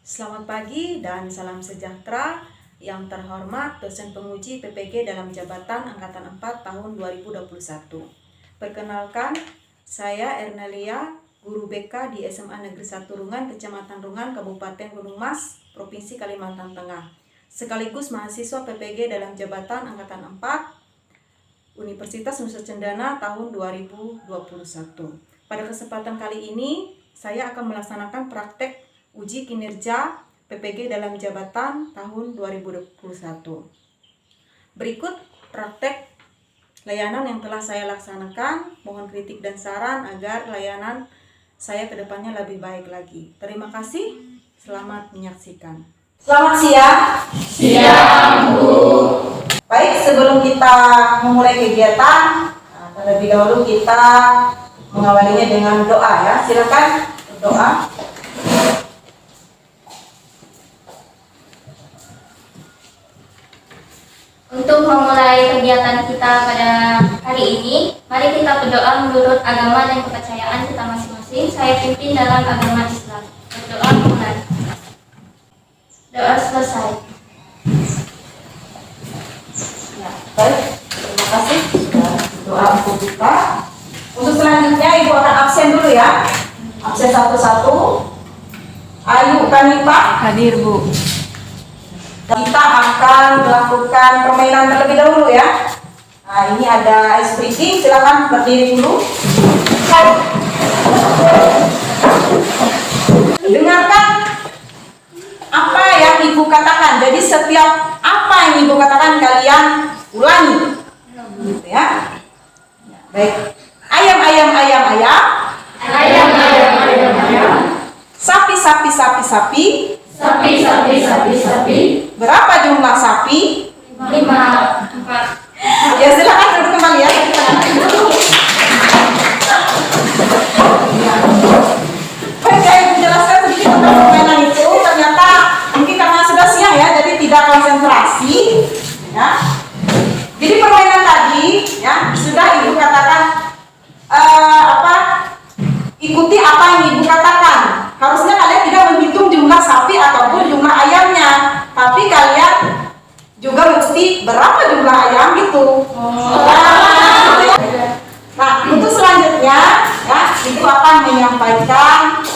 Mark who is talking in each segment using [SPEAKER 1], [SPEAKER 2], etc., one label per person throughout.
[SPEAKER 1] Selamat pagi dan salam sejahtera. Yang terhormat dosen penguji PPG dalam jabatan Angkatan 4 tahun 2021. Perkenalkan, saya Ernelia, guru BK di SMA Negeri 1 Rungan, Kecamatan Rungan, Kabupaten Gunung Mas, Provinsi Kalimantan Tengah. Sekaligus mahasiswa PPG dalam jabatan Angkatan 4 Universitas Nusa Cendana tahun 2021. Pada kesempatan kali ini, saya akan melaksanakan praktek uji kinerja PPG dalam jabatan tahun 2021. Berikut praktek layanan yang telah saya laksanakan. Mohon kritik dan saran agar layanan saya ke depannya lebih baik lagi. Terima kasih. Selamat menyaksikan. Selamat siang.
[SPEAKER 2] Siang, Bu.
[SPEAKER 1] Baik, sebelum kita memulai kegiatan, terlebih dahulu kita mengawalinya dengan doa ya. Silakan berdoa.
[SPEAKER 2] Untuk memulai kegiatan kita pada hari ini, mari kita berdoa menurut agama dan kepercayaan kita masing-masing. Saya pimpin dalam agama Islam. Berdoa mulai. Doa selesai.
[SPEAKER 1] Ya, baik, terima kasih sudah doa untuk kita. Untuk selanjutnya Ibu akan absen dulu ya. Absen satu-satu. Ayu Kanifah.
[SPEAKER 3] Hadir, Bu.
[SPEAKER 1] Kita akan melakukan permainan terlebih dahulu ya. Nah, ini ada ice breaking, silakan berdiri dulu. Dengarkan apa yang Ibu katakan. Jadi setiap apa yang Ibu katakan kalian ulangi. Gitu ya. Baik. Ayam, ayam, ayam, ayam.
[SPEAKER 2] Ayam, ayam, ayam, ayam.
[SPEAKER 1] Sapi, sapi, sapi, sapi.
[SPEAKER 2] Sapi, sapi, sapi, sapi.
[SPEAKER 1] Berapa jumlah sapi?
[SPEAKER 2] 5, 4.
[SPEAKER 1] Ya silakan duduk kembali ya. Baik, saya menjelaskan sedikit tentang permainan itu. Ternyata mungkin karena sudah siang ya, jadi tidak konsentrasi. Ya. Jadi permainan tadi ya sudah Ibu katakan ikuti apa yang Ibu katakan. Harusnya kalian tidak menghitung jumlah sapi ataupun jumlah ayamnya, tapi kalian juga mengikuti berapa jumlah ayam gitu. Nah, untuk selanjutnya ya Ibu akan menyampaikan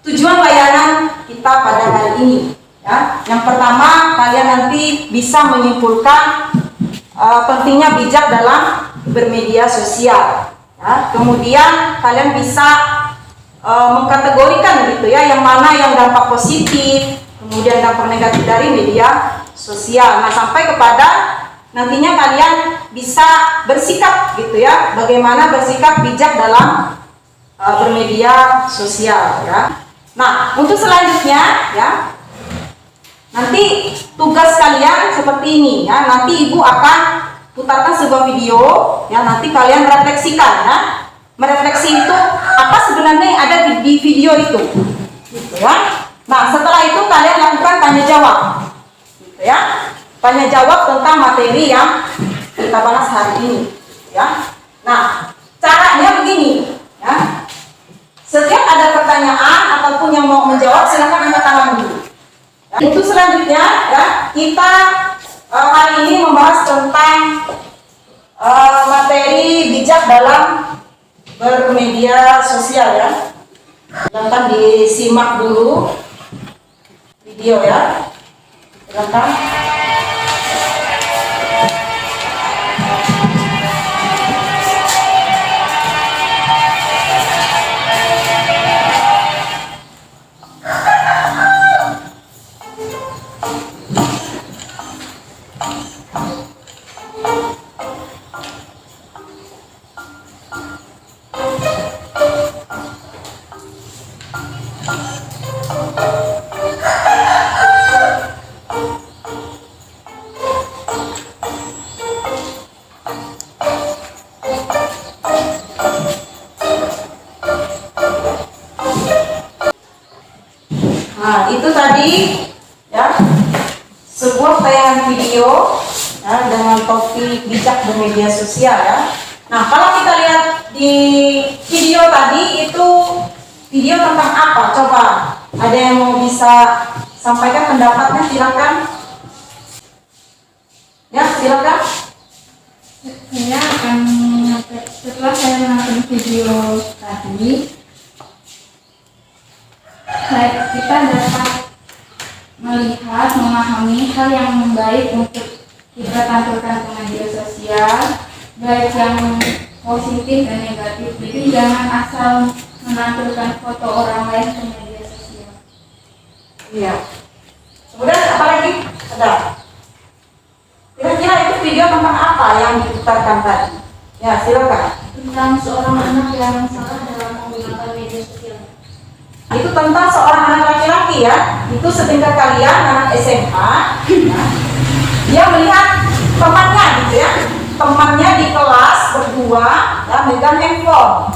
[SPEAKER 1] tujuan layanan kita pada hari ini. Ya, yang pertama kalian nanti bisa menyimpulkan pentingnya bijak dalam bermedia sosial. Ya, kemudian kalian bisa mengkategorikan gitu ya, yang mana yang dampak positif, kemudian dampak negatif dari media sosial. Nah, sampai kepada nantinya kalian bisa bersikap gitu ya, bagaimana bersikap bijak dalam bermedia sosial ya. Nah, untuk selanjutnya ya, nanti tugas kalian seperti ini ya. Nanti Ibu akan putarkan sebuah video ya, nanti kalian refleksikan ya. Merefleksi itu apa sebenarnya yang ada di video itu gitu ya. Nah, setelah itu kalian lakukan tanya jawab gitu ya. Tanya jawab tentang materi yang kita bahas hari ini ya. Nah, caranya begini ya. Setiap ada pertanyaan ataupun yang mau menjawab, silakan angkat tangan dulu ya. Untuk selanjutnya ya, kita hari ini membahas tentang materi bijak dalam bermedia sosial ya. Silakan disimak dulu video ya. Silakan. Nah, itu tadi ya sebuah tayangan video ya, dengan topik bijak bermedia sosial ya. Nah, kalau kita lihat di video tadi itu video tentang apa? Coba Ada yang mau bisa sampaikan pendapatnya, silakan. Ya, silakan.
[SPEAKER 3] Saya akan setelah saya menonton video tadi, kita dapat melihat, memahami hal yang baik untuk kita tampilkan ke media sosial, baik yang positif dan negatif. Jadi jangan asal menampilkan foto orang lain ke media sosial.
[SPEAKER 1] Iya. Kemudian apa lagi? Ada. Kira-kira itu video tentang apa yang diputarkan tadi? Ya, silakan.
[SPEAKER 2] Tentang seorang anak yang salah dalam menggunakan media sosial.
[SPEAKER 1] Itu tentang seorang anak laki-laki ya. Itu setingkat kalian, anak SMA. Ya. Dia melihat temannya gitu ya. Temannya di kelas berdua ya, megang handphone.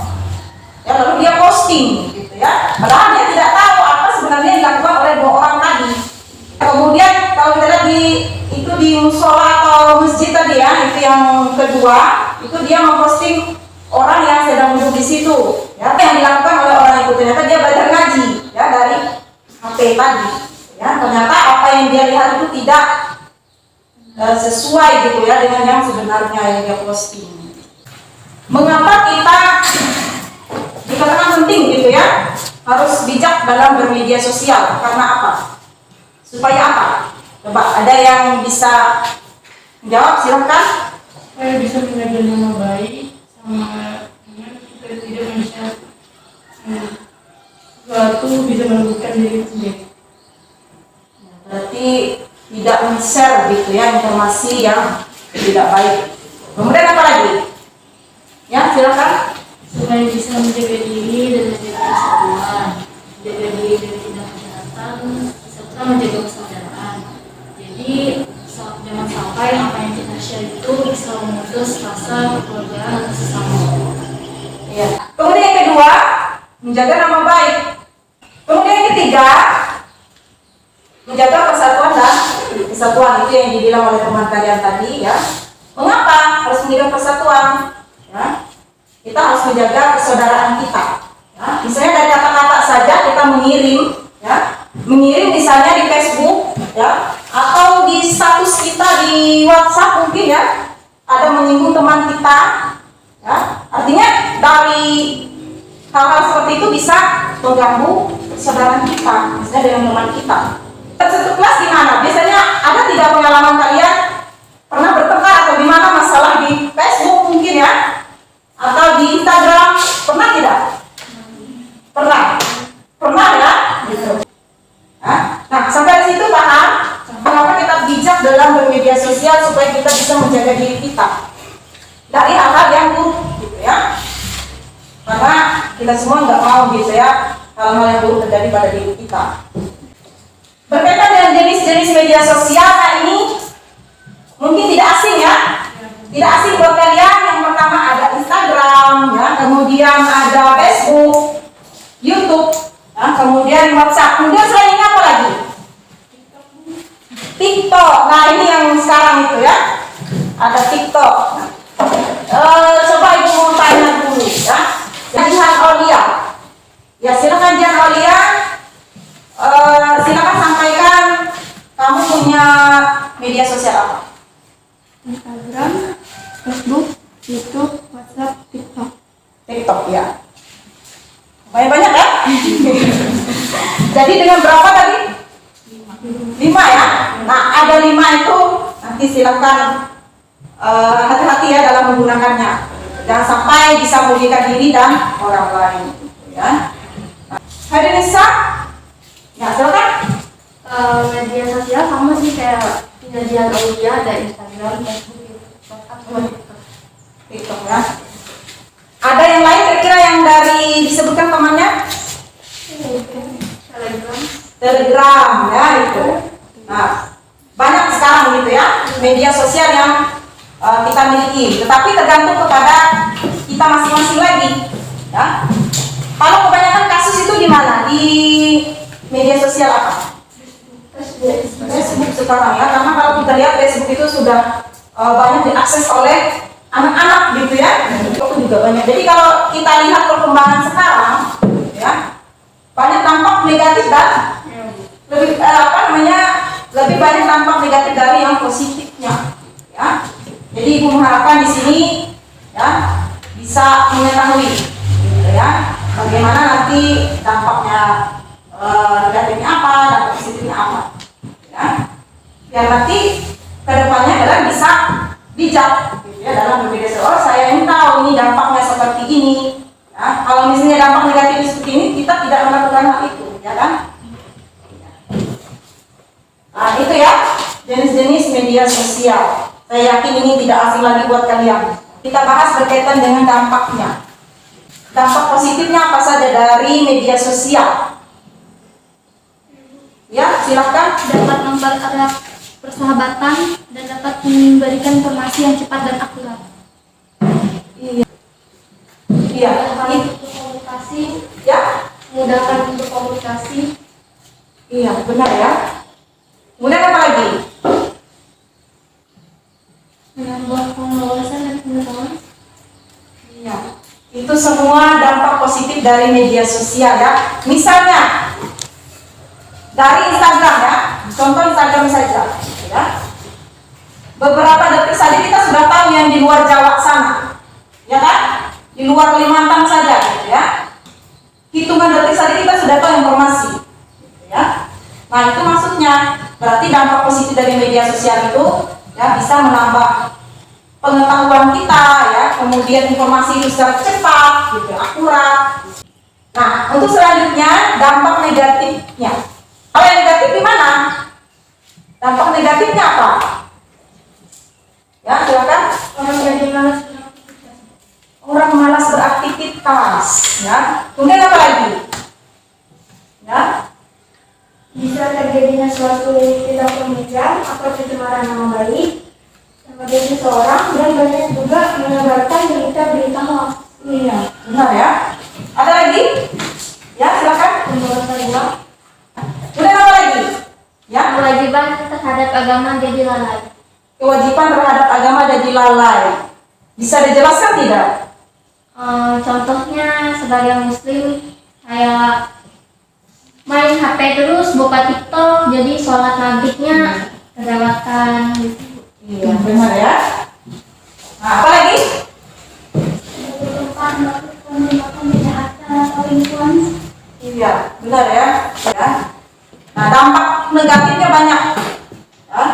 [SPEAKER 1] Ya, lalu dia posting gitu ya. Padahal dia tidak tahu apa sebenarnya yang dilakukan oleh dua orang tadi. Kemudian kalau kita lihat itu di musola atau masjid tadi ya, itu yang kedua, itu dia memposting orang yang sedang duduk di situ. Ya, apa yang dilakukan oleh orang itu ternyata dia belajar ngaji ya dari HP tadi. Ya, ternyata apa yang dia lihat itu tidak sesuai gitu ya dengan yang sebenarnya yang dia posting. Mengapa kita dikatakan penting gitu ya, harus bijak dalam bermedia sosial? Karena apa? Supaya apa? Coba ada yang bisa menjawab, silahkan.
[SPEAKER 3] Saya bisa menjaga nama baik sama kita tidak men-share sesuatu, bisa menemukan diri sendiri.
[SPEAKER 1] Berarti tidak men-share gitu ya informasi yang tidak baik. Kemudian apa lagi? Ya, silakan.
[SPEAKER 3] Supaya bisa menjaga diri dan menjaga kesatuan, menjaga diri dari tindak kejahatan, serta menjaga persaudaraan. Jadi jangan sampai apa yang kita share itu bisa memutus rasa kekeluargaan atau sesama.
[SPEAKER 1] Ya. Kemudian yang kedua, menjaga nama baik. Kemudian yang ketiga, menjaga persatuan dan kesatuan, itu yang dibilang oleh teman kalian tadi ya. Mengapa harus menjaga persatuan? Ya. Kita harus menjaga persaudaraan kita. Ya. Misalnya dari kata-kata saja kita mengirim, ya, mengirim misalnya di Facebook, ya, atau di status kita di WhatsApp mungkin ya, ada menyinggung teman kita, ya. Artinya dari hal-hal seperti itu bisa mengganggu persaudaraan kita, misalnya dengan teman kita. Satu kelas di mana? Biasanya ada tidak pengalaman kalian pernah bertengkar atau gimana masalah di Facebook mungkin ya? Atau di Instagram, pernah tidak? Pernah? Pernah ya? Gitu. Nah, sampai di situ paham mengapa kita bijak dalam bermedia sosial supaya kita bisa menjaga diri kita dari hal-hal yang buruk gitu ya. Karena kita semua nggak mau gitu ya hal-hal yang buruk terjadi pada diri kita. Berkaitan dengan jenis-jenis media sosial, nah ini mungkin tidak asing ya. Tidak asing buat kalian. Yang pertama ada Instagram, ya, kemudian ada Facebook, YouTube, ya, kemudian WhatsApp. Kemudian selain ini apa lagi? TikTok. Nah ini yang sekarang itu ya. Ada TikTok. Coba ibu mau tanya dulu ya. Jihan Aulia. Ya silakan Jihan Aulia. Silakan sampaikan kamu punya media sosial apa?
[SPEAKER 3] Instagram, Facebook, YouTube, WhatsApp, TikTok.
[SPEAKER 1] TikTok ya. Banyak-banyak ya? Jadi dengan berapa tadi? 5 ya? Nah ada 5 itu nanti silakan hati-hati ya dalam menggunakannya. Jangan sampai bisa merugikan diri dan orang lain ya. Hari Nisa? Ya silakan.
[SPEAKER 2] Media sosial sama sih kayak Jihan Aulia, ada Instagram, Facebook, WhatsApp, sama TikTok.
[SPEAKER 1] TikTok ya. Ada yang lain kira-kira yang dari disebutkan temannya? Telegram ya itu. Nah banyak sekarang gitu ya media sosial yang kita miliki. Tetapi tergantung kepada kita masing-masing lagi. Ya. Kalau kebanyakan kasus itu di mana? Di media sosial apa? Facebook sekarang ya, karena kalau kita lihat Facebook itu sudah banyak diakses oleh anak-anak gitu ya. Itu juga banyak. Jadi kalau kita lihat perkembangan sekarang, ya banyak tampak negatif dan lebih banyak dampak negatif dari yang positifnya, ya. Jadi ibu mengharapkan di sini, ya, bisa mengetahui, gitu ya, bagaimana nanti dampaknya negatifnya apa, dampak positifnya apa, ya. Biar nanti kedepannya adalah bisa bijak, gitu ya, dalam berbeda soal. Saya ingin tahu ini dampaknya seperti ini. Ya, kalau misalnya dampak negatif seperti ini, kita tidak melakukan hal itu, ya kan? Nah, itu ya, jenis-jenis media sosial. Saya yakin ini tidak asing lagi buat kalian. Kita bahas berkaitan dengan dampaknya. Dampak positifnya apa saja dari media sosial? Ya, silakan.
[SPEAKER 2] Dapat mempererat persahabatan dan dapat memberikan informasi yang cepat dan akurat.
[SPEAKER 1] Iya.
[SPEAKER 2] Untuk komunikasi,
[SPEAKER 1] Ya.
[SPEAKER 2] memudahkan untuk komunikasi.
[SPEAKER 1] Iya, benar ya. Kemudian apa lagi?
[SPEAKER 2] Menambah wawasan dan pengetahuan.
[SPEAKER 1] Iya. Itu semua dampak positif dari media sosial ya. Misalnya dari Instagram ya. Contoh Instagram saja ya. Beberapa detik saja kita sudah tahu yang di luar Jawa sana. Ya kan? Di luar Kalimantan saja gitu ya. Hitungan detik saja kita sudah tahu informasi. Gitu ya. Nah, itu maksudnya berarti dampak positif dari media sosial itu ya bisa menambah pengetahuan kita ya, kemudian informasi itu secara cepat, gitu, akurat. Nah, untuk selanjutnya dampak negatifnya. Kalau yang negatif di mana? Dampak negatifnya apa? Ya, silakan.
[SPEAKER 2] Orang jadi malas beraktivitas.
[SPEAKER 1] Orang malas beraktivitas, ya. Kemudian apa lagi? Ya,
[SPEAKER 2] Bisa terjadinya suatu tindak pemijam atau pencemaran nama baik sebagai seseorang dan banyak juga menyebarkan berita-berita hoax.
[SPEAKER 1] iya, benar ya. Ada lagi? Ya, silakan.
[SPEAKER 2] Pemborosan uang.
[SPEAKER 1] Kemudian apa lagi? Ya,
[SPEAKER 2] Kewajiban terhadap agama jadi lalai.
[SPEAKER 1] kewajiban terhadap agama jadi lalai. Bisa dijelaskan tidak?
[SPEAKER 2] Contohnya sebagai muslim kayak main HP terus, buka TikTok, jadi sholat maghribnya terlewatkan.
[SPEAKER 1] Iya, benar ya. Nah, apa lagi? Iya, benar ya. Ya. Nah, dampak negatifnya banyak. Ya.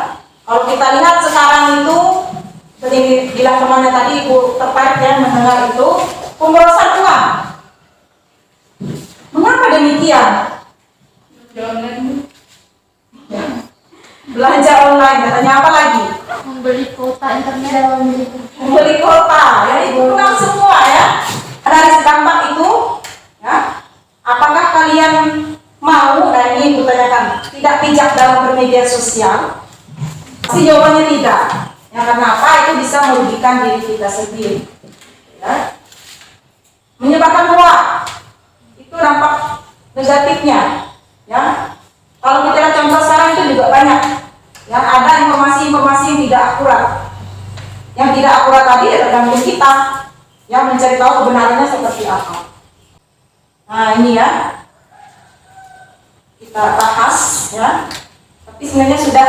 [SPEAKER 1] Kalau kita lihat sekarang itu, seperti bilang temannya tadi, Ibu terkait ya mendengar itu, pemborosan uang. Mengapa demikian? Ya. Belanja online, katanya apa lagi?
[SPEAKER 2] Membeli kuota internet.
[SPEAKER 1] Membeli kuota, ya itu kenal semua ya. Dari dampak itu, ya, apakah kalian mau? Nah ini Ibu tanyakan, tidak bijak dalam bermedia sosial? Pasti jawabannya tidak. Ya karena apa? Itu bisa merugikan diri kita sendiri. Ya. Menyebabkan hoax, itu dampak negatifnya. Ya, kalau kita lihat contoh sekarang itu juga banyak. Ya, ada informasi-informasi yang tidak akurat. Yang tidak akurat tadi ya tergantung kita yang mencari tahu kebenarannya seperti apa. Nah ini ya, kita bahas ya. Tapi sebenarnya sudah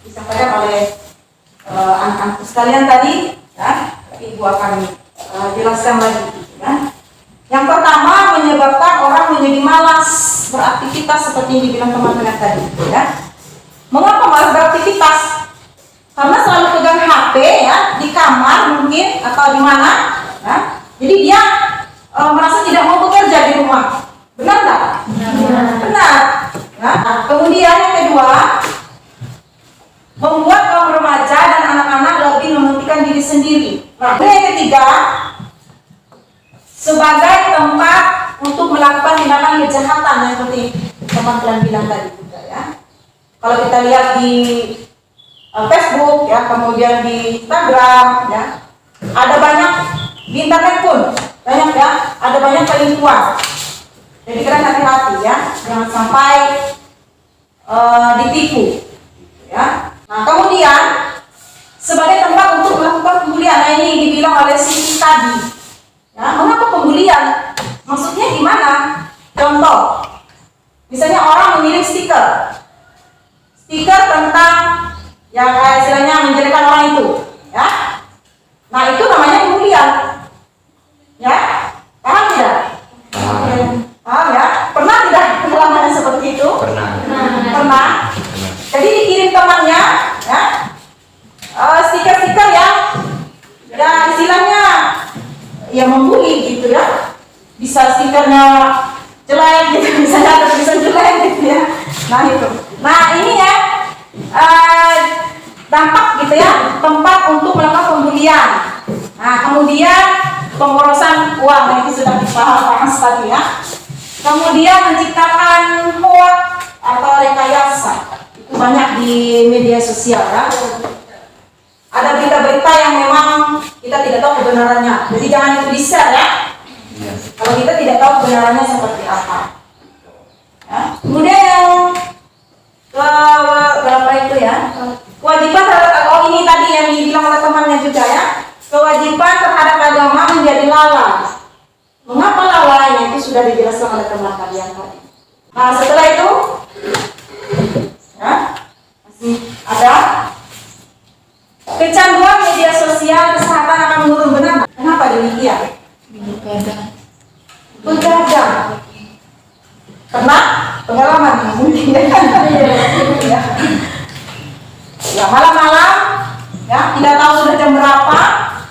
[SPEAKER 1] disampaikan oleh anak-anak sekalian tadi, ya. Tapi Ibu akan jelaskan lagi, ya. Yang pertama menyebabkan orang menjadi malas beraktivitas seperti yang dibilang teman-teman tadi, ya. Mengapa malas beraktivitas? Karena selalu pegang HP ya di kamar mungkin atau di mana, ya. Jadi dia merasa tidak mau bekerja di rumah. Benar nggak? Benar. Nah, kemudian yang kedua, membuat kaum remaja dan anak-anak lebih mementingkan diri sendiri. Nah, yang ketiga, sebagai tempat untuk melakukan tindakan kejahatan yang seperti teman-teman bilang tadi juga ya. Kalau kita lihat di Facebook ya, kemudian di Instagram ya, ada banyak di internet pun banyak ya, ada banyak penipuan. Jadi kalian hati-hati ya, jangan sampai ditipu ya. Nah kemudian sebagai tempat untuk melakukan pembulian, nah ini dibilang oleh Siti tadi. Ya, mengapa pembulian? Maksudnya gimana? Contoh, Misalnya orang mengirim stiker tentang yang istilahnya menjelekkan orang itu, ya. Nah itu namanya pembulian, ya. Paham tidak? Paham ya? Pernah tidak pengalaman seperti itu? Pernah. Jadi dikirim temannya, ya, stiker-stiker yang ya istilahnya ya membuli gitu ya. Bisa stikernya jelek gitu, misalnya ada tulisan jelek gitu ya. Nah itu. Nah ini ya dampak gitu ya, tempat untuk melakukan pembulian. Nah kemudian pemborosan uang, nah itu sudah dibahas tadi ya. Kemudian menciptakan hoax atau rekayasa, itu banyak di media sosial ya. Ada berita-berita yang memang kita tidak tahu kebenarannya, jadi jangan itu di-share ya. Kalau kita tidak tahu kebenarannya seperti apa. Ya. Kemudian yang berapa itu ya? Kewajiban terhadap, oh ini tadi yang dibilang oleh temannya juga ya. Kewajiban terhadap agama menjadi lalai. Mengapa lalainya itu sudah dijelaskan oleh teman kalian tadi. Nah setelah itu, ya, masih ada kecanduan media sosial, kesehatan akan menurun, benar? Kenapa demikian? Begadang. Pernah? Pengalaman mungkin ya. Ya malam-malam ya tidak tahu sudah jam berapa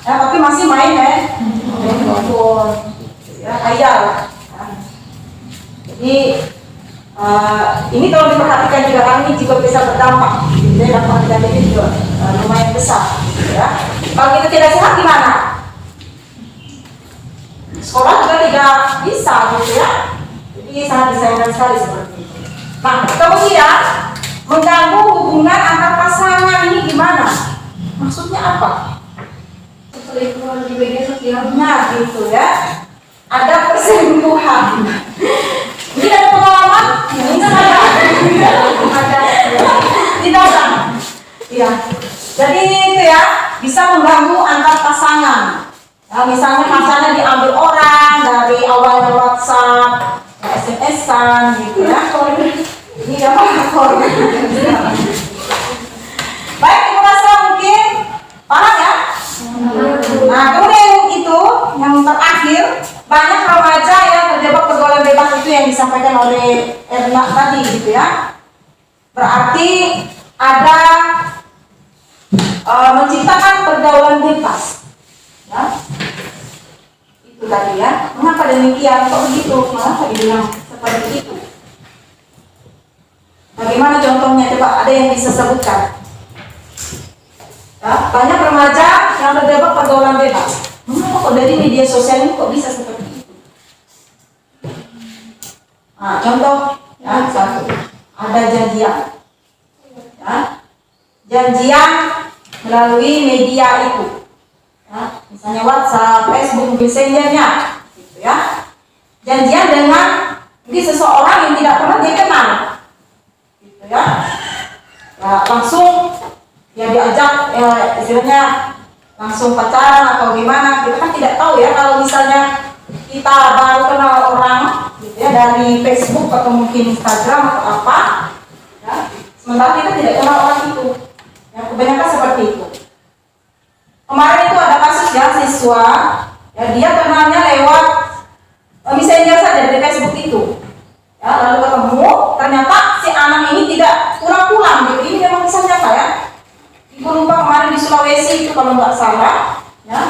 [SPEAKER 1] ya tapi masih main ya. Ya khayal. Ya. Jadi ini kalau diperhatikan juga kan ini juga bisa berdampak. Jadi dampak negatif juga lumayan besar. Ya. Kalau kita tidak sehat gimana? Sekolah juga tidak bisa gitu ya. Jadi sangat disayangkan sekali seperti itu. Nah, kemudian mengganggu hubungan antar pasangan ini gimana? Maksudnya apa?
[SPEAKER 3] Selingkuhan di media sosial.
[SPEAKER 1] Nah, gitu ya. Ada perselingkuhan. Ini ada pengalaman? Ini saya. Tidak ada. Iya. Jadi itu ya bisa mengganggu antar pasangan. Nah, misalnya pasangan diambil orang dari awalnya WhatsApp, SMS-an gitu ya. Ini ya lapor. Baik, ibu rasa mungkin paham ya? Nah, kemudian itu yang terakhir, banyak remaja yang terjebak pergaulan bebas itu yang disampaikan oleh Erna tadi gitu ya. Berarti ada menciptakan pergaulan bebas. Ya. Itu tadi ya. Mengapa demikian? Kok begitu? Mengapa dibilang seperti itu? Bagaimana contohnya? Coba ada yang bisa sebutkan? Ya, banyak remaja yang terjebak pergaulan bebas. Mengapa kok dari media sosial ini kok bisa seperti itu? Nah, contoh ya, satu. Ada janjian. Ya. Janjian melalui media itu. Ya, misalnya WhatsApp, Facebook, Messenger-nya, gitu ya. Janjian dengan seseorang yang tidak pernah dia kenal, gitu ya. Ya langsung ya diajak, ya istilahnya langsung pacaran atau gimana. Kita kan tidak tahu ya kalau misalnya kita baru kenal orang, gitu ya, dari Facebook atau mungkin Instagram atau apa, ya. Sementara kita tidak kenal orang itu. Ya, kebanyakan seperti itu. Kemarin itu ada kasus ya siswa, ya dia kenalnya lewat Messenger saja dari Facebook itu. Ya, lalu ketemu, ternyata si anak ini tidak pulang-pulang gitu. Ini memang kisah nyata ya. Ibu lupa kemarin di Sulawesi itu kalau nggak salah, ya.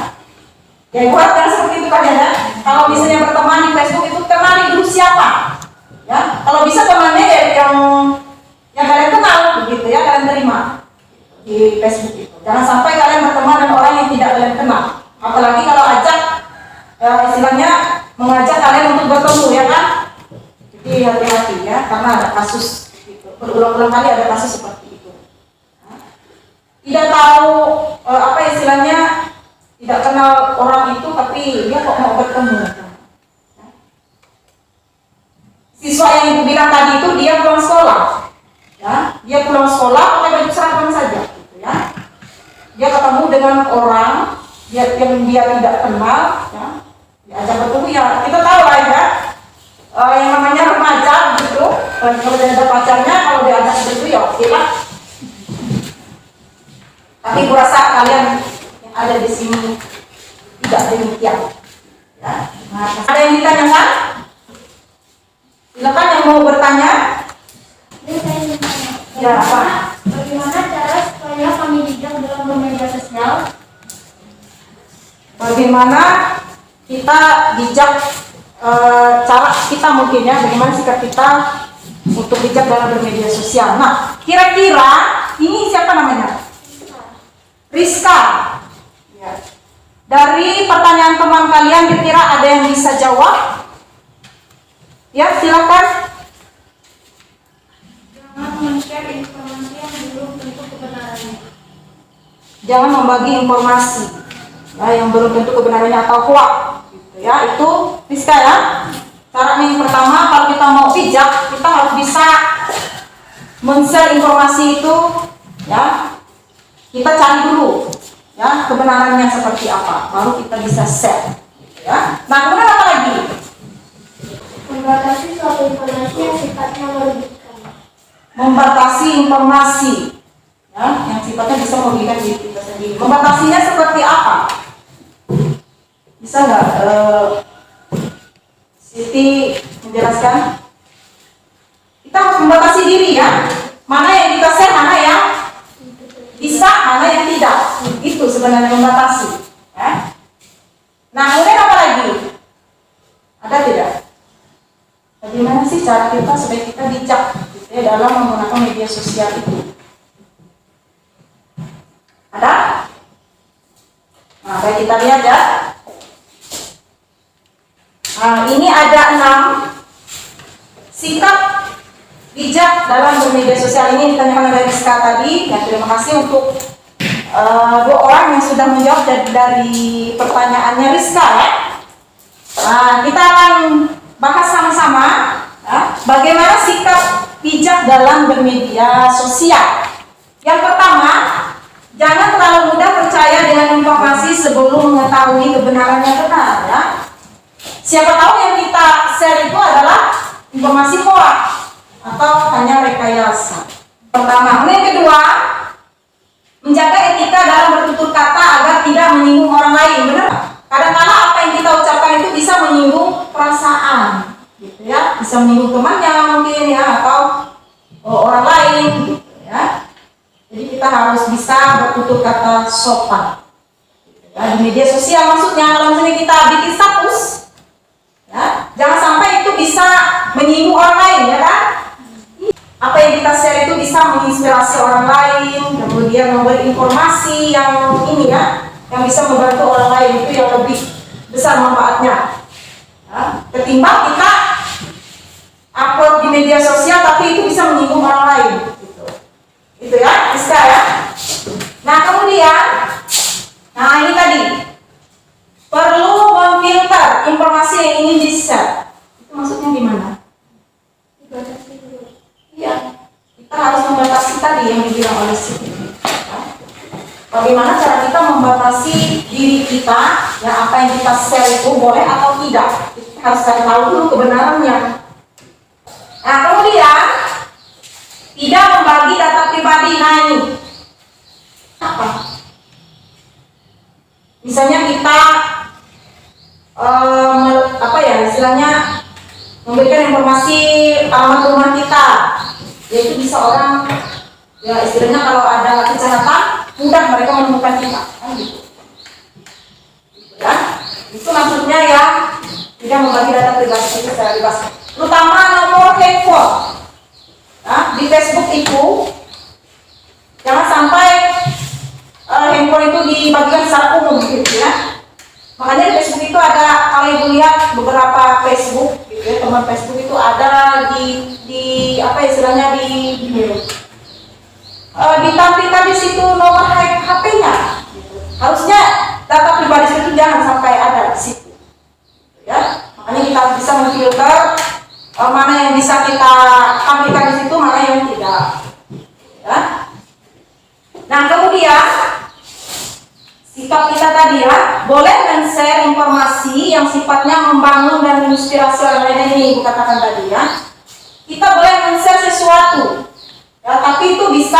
[SPEAKER 1] Ya buat kan seperti itu kan ya. Kalau misalnya berteman di Facebook itu kenali dulu siapa. Ya, kalau bisa temannya ya yang kalian kenal begitu ya, kalian terima di Facebook itu. Jangan sampai kalian berteman dengan orang yang tidak kalian kenal. Apalagi kalau ajak, ya istilahnya mengajak kalian untuk bertemu ya kan. Jadi hati-hati ya, karena ada kasus gitu. Berulang-ulang kali ada kasus seperti itu. Nah, tidak tahu apa istilahnya, tidak kenal orang itu tapi dia kok mau bertemu. Nah, siswa yang ibu bilang tadi itu dia pulang sekolah. Ya, dia pulang sekolah pakai baju seragam saja gitu ya. Dia ketemu dengan orang yang dia tidak kenal, ya, diajak bertemu ya kita tahu lah ya, yang namanya remaja gitu, Kalau dia ada pacarnya, kalau dia ada seperti itu ya oke lah. Tapi gue rasa kalian yang ada di sini tidak demikian. Ya. Nah, ada yang ditanyakan? Silakan yang mau bertanya. Ya, apa?
[SPEAKER 2] Bagaimana cara supaya kami bijak dalam bermedia sosial?
[SPEAKER 1] Bagaimana kita bijak, cara kita mungkin ya, bagaimana sikap kita untuk bijak dalam bermedia sosial. Nah, kira-kira ini siapa namanya? Rizka. Ya. Dari pertanyaan teman kalian, kira-kira ada yang bisa jawab? Ya, silakan.
[SPEAKER 2] Jangan men-share informasi yang belum tentu kebenarannya.
[SPEAKER 1] Jangan membagi informasi ya, yang belum tentu kebenarannya atau hoax. Gitu ya, itu Rizka ya. Caranya yang pertama, kalau kita mau bijak, kita harus bisa men-share informasi itu ya. Kita cari dulu ya kebenarannya seperti apa, baru kita bisa share gitu ya. Nah, kemudian apa lagi?
[SPEAKER 2] Membatasi suatu informasi yang sifatnya merugikan.
[SPEAKER 1] Membatasi informasi ya, yang sifatnya bisa merugikan diri kita sendiri. Membatasinya seperti apa? Bisa nggak Siti menjelaskan? Kita harus membatasi diri ya. Mana yang kita share, mana yang bisa, mana yang tidak. Itu sebenarnya membatasi. Ya. Nah, kemudian apa lagi? Ada tidak? Bagaimana sih cara kita supaya kita bijak gitu ya, dalam menggunakan media sosial itu? Ada? Nah, baik kita lihat ya. Nah, ini ada 6 sikap bijak dalam bermedia sosial. Ini ditanyakan oleh Rizka tadi. Ya, terima kasih untuk 2 orang yang sudah menjawab dari pertanyaannya Rizka ya. Nah, kita akan bahas sama-sama ya, bagaimana sikap bijak dalam bermedia sosial. Yang pertama, jangan terlalu mudah percaya dengan informasi sebelum mengetahui kebenarannya benar ya. Siapa tahu yang kita share itu adalah informasi hoax atau hanya rekayasa. Pertama, yang kedua, menjaga etika dalam bertutur kata agar tidak menyinggung orang lain. Benar? Kadang-kala apa yang kita ucapkan itu bisa menyinggung perasaan, gitu ya. Bisa menyinggung temannya mungkin ya, atau orang lain, gitu ya. Jadi kita harus bisa bertutur kata sopan. Ya, di media sosial maksudnya, kalau misalnya kita bikin status, ya, jangan sampai itu bisa menyinggung orang lain, ya kan? Apa yang kita share itu bisa menginspirasi orang lain, kemudian memberi informasi yang ini ya, yang bisa membantu orang lain, itu yang lebih besar manfaatnya. Ya, ketimbang kita upload di media sosial tapi itu bisa menyinggung orang lain. Gitu ya, bisa ya. Nah, kemudian, nah ini tadi perlu memfilter informasi yang ingin di-share. Itu maksudnya gimana?
[SPEAKER 2] Dibatasi dulu.
[SPEAKER 1] Iya, kita harus membatasi tadi yang dibilang oleh Siti. Bagaimana cara kita membatasi diri kita, ya apa yang kita share itu boleh atau tidak? Kita harus cari tahu dulu kebenarannya. Nah, kemudian tidak membagi data pribadi. Nah ini apa? Misalnya kita apa ya istilahnya memberikan informasi alamat rumah kita, yaitu bisa orang ya istilahnya kalau ada kejahatan mudah mereka menemukan kita, kan gitu. Ya, itu maksudnya ya tidak membagi data pribadi itu secara bebas, terutama nomor handphone. Nah, di Facebook itu jangan sampai handphone itu dibagikan secara umum gitu ya. Makanya di Facebook itu ada, kalau ibu lihat beberapa Facebook gitu ya, teman Facebook itu ada di apa istilahnya ditampilkan di situ nomor HP-nya. Gitu. Harusnya data pribadi itu jangan sampai ada di situ. Gitu ya. Makanya kita harus bisa memfilter mana yang bisa kita tampilkan di situ, mana yang tidak. Ya. Nah, kemudian sikap kita tadi ya, boleh men-share informasi yang sifatnya membangun dan menginspirasi orang lain, ini ibu katakan tadi ya. Kita boleh sesuatu, ya, tapi itu bisa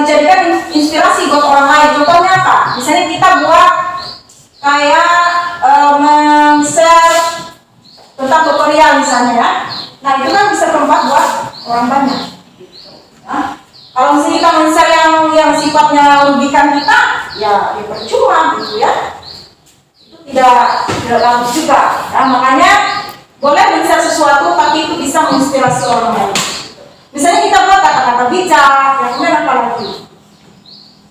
[SPEAKER 1] dijadikan inspirasi buat orang lain. Contohnya apa? Misalnya kita buat kayak men-share tentang tutorial misalnya ya. Nah itu kan bisa bermanfaat buat orang banyak. Ya. Kalau misalnya kita men-share yang sifatnya merugikan kita, ya percuma gitu ya. Itu tidak bagus juga. Ya, makanya boleh men-share sesuatu tapi itu bisa menginspirasi orang lain. Misalnya kita buat kata-kata bijak, yang kemudian apa lagi?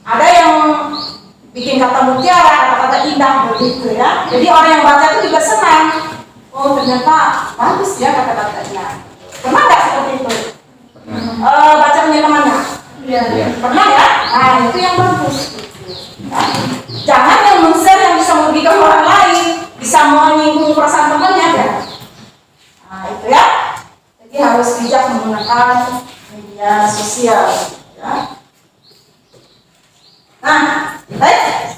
[SPEAKER 1] Ada yang bikin kata mutiara, kata-kata indah begitu ya. Jadi orang yang baca itu juga senang. Oh ternyata bagus ya kata-katanya. Pernah nggak seperti itu? Baca punya temannya? Iya. Pernah ya? Nah itu yang bagus. Ya. Jangan yang men-share yang bisa merugikan orang lain, bisa menyinggung perasaan temannya ya. Nah itu ya. Jadi harus bijak menggunakan media sosial. Ya. Nah, baik.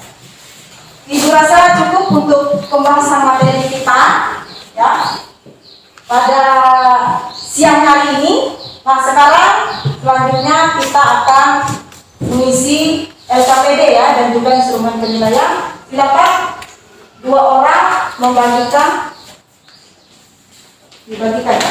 [SPEAKER 1] Ibu rasa cukup untuk pembahasan materi kita, ya, pada siang hari ini. Nah, sekarang selanjutnya kita akan mengisi LKPD ya dan juga instrumen penilaian. Silakan 2 orang dibagikan ya.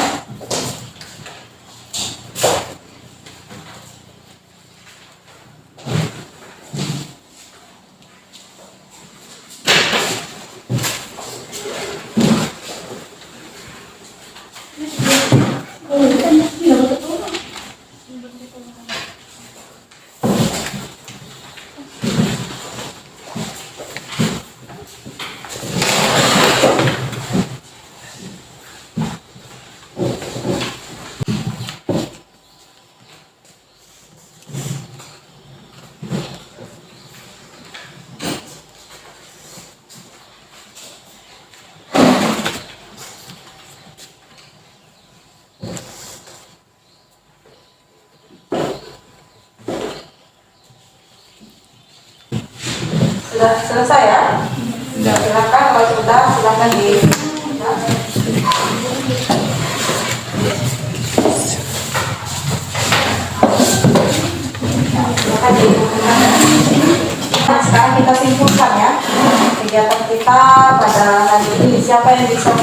[SPEAKER 1] Sudah selesai ya? Sudah. Silakan kalau sudah silakan di. Silakan di. Nah, sekarang kita simpulkan ya kegiatan kita pada hari ini. Siapa yang bisa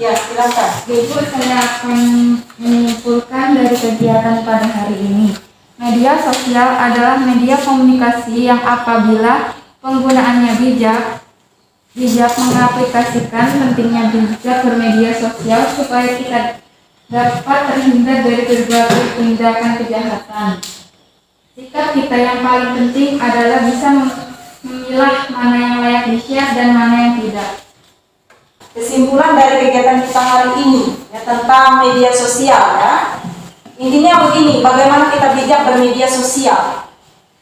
[SPEAKER 1] ya silakan.
[SPEAKER 3] Ibu, saya akan menyimpulkan dari kegiatan pada hari ini. Media sosial adalah media komunikasi yang apabila penggunaannya bijak mengaplikasikan pentingnya bijak bermedia sosial supaya kita dapat terhindar dari berbagai tindakan kejahatan. Sikap kita yang paling penting adalah bisa memilah mana yang layak di-share dan mana yang tidak.
[SPEAKER 1] Kesimpulan dari kegiatan kita hari ini ya, tentang media sosial ya. Intinya begini, bagaimana kita bijak bermedia sosial.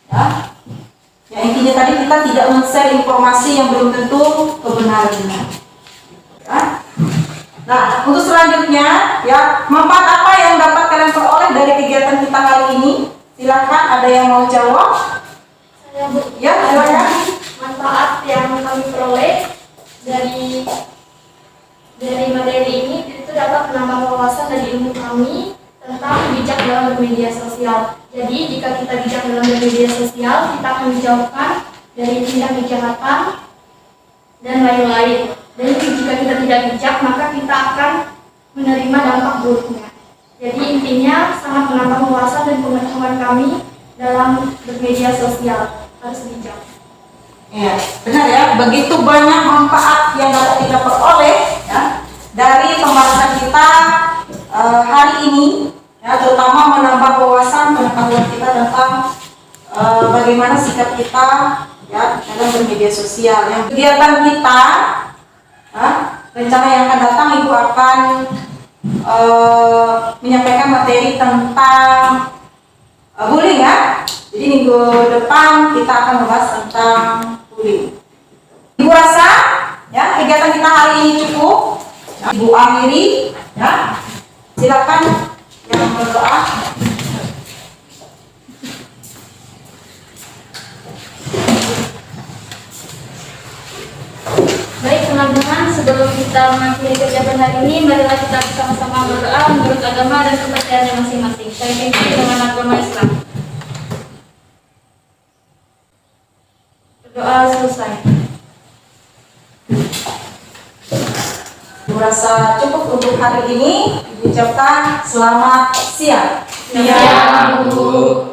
[SPEAKER 1] Ya. Ya intinya tadi kita tidak men-share informasi yang belum tentu kebenarannya. Ya. Nah, untuk selanjutnya ya, manfaat apa yang dapat kalian peroleh dari kegiatan kita hari ini? Silakan, ada yang mau jawab?
[SPEAKER 2] Saya Bu.
[SPEAKER 1] Ya, silakan.
[SPEAKER 2] Manfaat yang kami peroleh dari materi ini itu dapat menambah wawasan dan ilmu kami tentang bijak dalam bermedia sosial. Jadi jika kita bijak dalam bermedia sosial, kita akan dijauhkan dari tindak kejahatan dan lain-lain. Dan jika kita tidak bijak, maka kita akan menerima dampak buruknya. Jadi intinya sangat menambah wawasan dan pengetahuan kami dalam bermedia sosial. Harus bijak.
[SPEAKER 1] Ya, benar ya. Begitu banyak manfaat yang dapat kita peroleh ya, dari pembahasan kita hari ini, ya, terutama menambah wawasan pengetahuan kita tentang bagaimana sikap kita ya dalam bermedia sosial. Yang kegiatan kita, rencana yang akan datang Ibu akan menyampaikan materi tentang bullying ya. Jadi minggu depan kita akan membahas tentang bullying. Ibu rasa ya kegiatan kita hari ini cukup. Ibu akhiri ya. Silakan yang berdoa.
[SPEAKER 2] Baik, teman-teman, sebelum kita mengakhiri kegiatan hari ini, marilah kita bersama-sama berdoa menurut agama dan kepercayaan masing-masing. Saya pimpin dengan agama Islam. Berdoa selesai.
[SPEAKER 1] Merasa cukup untuk hari ini. Diucapkan selamat siang.
[SPEAKER 2] Siang, Bu.